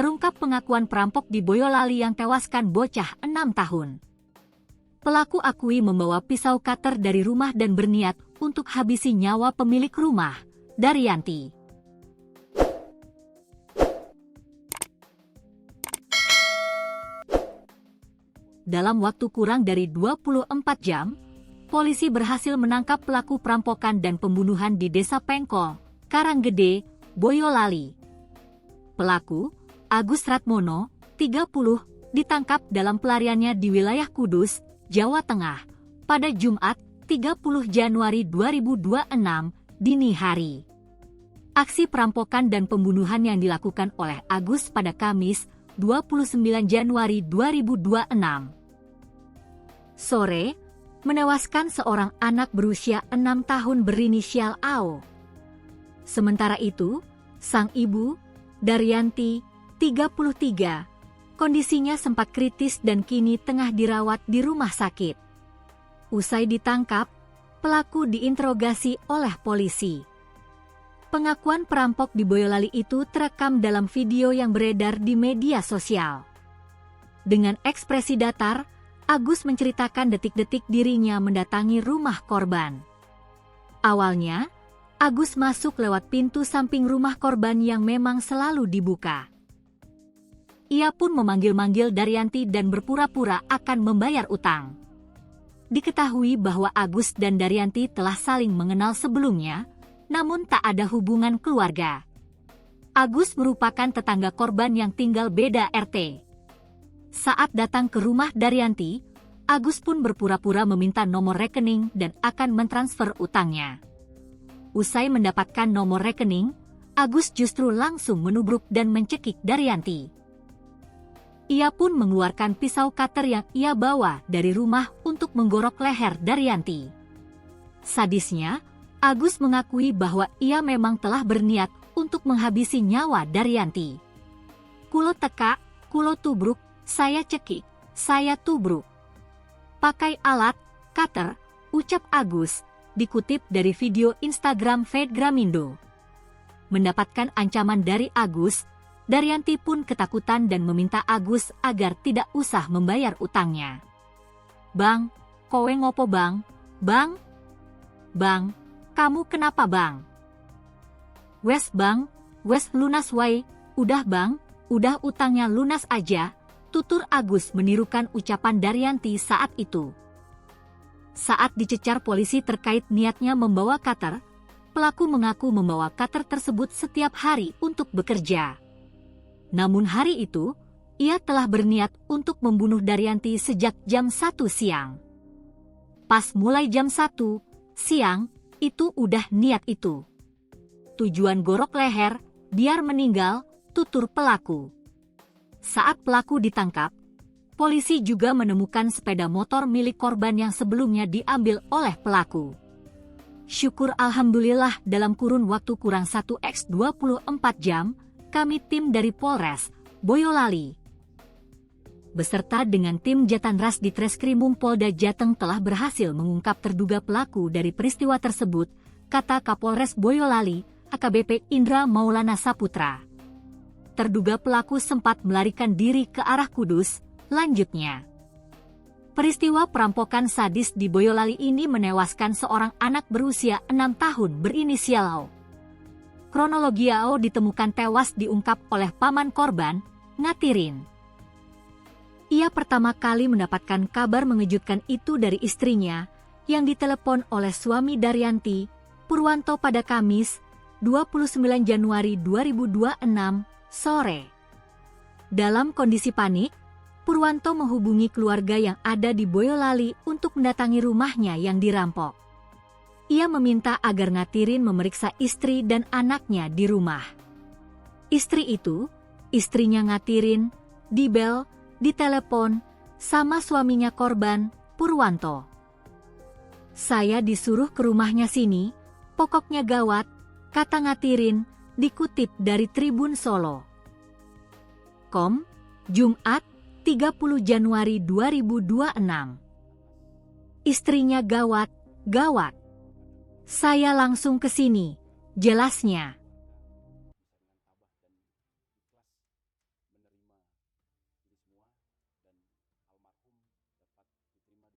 terungkap pengakuan perampok di Boyolali yang tewaskan bocah 6 tahun. Pelaku akui membawa pisau cutter dari rumah dan berniat untuk habisi nyawa pemilik rumah, Daryanti. Dalam waktu kurang dari 24 jam, polisi berhasil menangkap pelaku perampokan dan pembunuhan di Desa Pengkol, Karanggede, Boyolali. Pelaku, Agus Ratmono, 30, ditangkap dalam pelariannya di wilayah Kudus, Jawa Tengah, pada Jumat, 30 Januari 2026, dini hari. Aksi perampokan dan pembunuhan yang dilakukan oleh Agus pada Kamis, 29 Januari 2026. Sore, menewaskan seorang anak berusia 6 tahun berinisial AO. Sementara itu, sang ibu, Daryanti, 33, kondisinya sempat kritis dan kini tengah dirawat di rumah sakit. Usai ditangkap, pelaku diinterogasi oleh polisi. Pengakuan perampok di Boyolali itu terekam dalam video yang beredar di media sosial. Dengan ekspresi datar, Agus menceritakan detik-detik dirinya mendatangi rumah korban. Awalnya, Agus masuk lewat pintu samping rumah korban yang memang selalu dibuka. Ia pun memanggil-manggil Daryanti dan berpura-pura akan membayar utang. Diketahui bahwa Agus dan Daryanti telah saling mengenal sebelumnya, namun tak ada hubungan keluarga. Agus merupakan tetangga korban yang tinggal beda RT. Saat datang ke rumah Daryanti, Agus pun berpura-pura meminta nomor rekening dan akan mentransfer utangnya. Usai mendapatkan nomor rekening, Agus justru langsung menubruk dan mencekik Daryanti. Ia pun mengeluarkan pisau cutter yang ia bawa dari rumah untuk menggorok leher Daryanti. Sadisnya, Agus mengakui bahwa ia memang telah berniat untuk menghabisi nyawa Daryanti. "Kulo teka, kulo tubruk, saya cekik, saya tubruk. Pakai alat, cutter," ucap Agus, dikutip dari video Instagram Fedramindo. Mendapatkan ancaman dari Agus, Daryanti pun ketakutan dan meminta Agus agar tidak usah membayar utangnya. "Bang, kowe ngopo bang? Bang? Bang, kamu kenapa bang? Wes bang, wes lunas wae, udah bang, udah utangnya lunas aja," tutur Agus menirukan ucapan Daryanti saat itu. Saat dicecar polisi terkait niatnya membawa cutter, pelaku mengaku membawa cutter tersebut setiap hari untuk bekerja. Namun hari itu, ia telah berniat untuk membunuh Daryanti sejak jam 1 siang. Pas mulai jam 1 siang, itu udah niat itu. Tujuan gorok leher, biar meninggal, tutur pelaku. Saat pelaku ditangkap, polisi juga menemukan sepeda motor milik korban yang sebelumnya diambil oleh pelaku. Syukur alhamdulillah dalam kurun waktu kurang 1x24 jam, kami tim dari Polres Boyolali beserta dengan tim Jatanras di Treskrimum Polda Jateng telah berhasil mengungkap terduga pelaku dari peristiwa tersebut, kata Kapolres Boyolali, AKBP Indra Maulana Saputra. Terduga pelaku sempat melarikan diri ke arah Kudus. Lanjutnya, peristiwa perampokan sadis di Boyolali ini menewaskan seorang anak berusia 6 tahun berinisial AO. Kronologi AO ditemukan tewas diungkap oleh paman korban, Ngatirin. Ia pertama kali mendapatkan kabar mengejutkan itu dari istrinya, yang ditelepon oleh suami Daryanti, Purwanto pada Kamis, 29 Januari 2026, sore. Dalam kondisi panik, Purwanto menghubungi keluarga yang ada di Boyolali untuk mendatangi rumahnya yang dirampok. Ia meminta agar Ngatirin memeriksa istri dan anaknya di rumah. Istri itu, istrinya Ngatirin, dibel, ditelepon, sama suaminya korban, Purwanto. "Saya disuruh ke rumahnya sini, pokoknya gawat," kata Ngatirin, dikutip dari Tribun Solo. Jumat, 30 Januari 2026. Istrinya gawat, gawat. "Saya langsung ke sini," jelasnya.